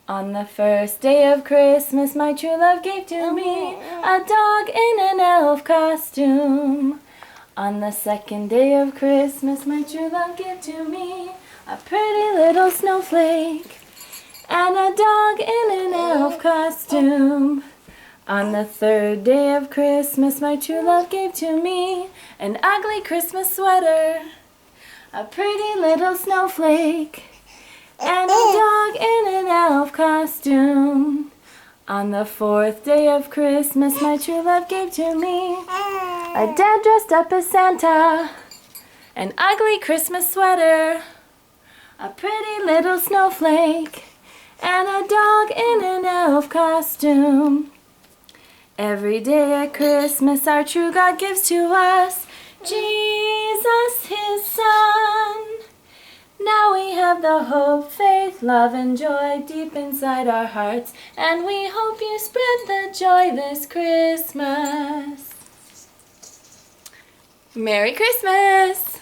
On the first day of Christmas, my true love gave to me a dog in an elf costume. On the second day of Christmas, my true love gave to me a pretty little snowflake and a dog in an elf costume. On the third day of Christmas, my true love gave to me an ugly Christmas sweater, a pretty little snowflake, and a dog in an elf costume. On the fourth day of Christmas, my true love gave to me a dad dressed up as Santa, an ugly Christmas sweater, a pretty little snowflake, and a dog in an elf costume. Every day at Christmas, our true God gives to us Jesus, his Son. Now we have the hope, faith, love, and joy deep inside our hearts, and we hope you spread the joy this Christmas. Merry Christmas!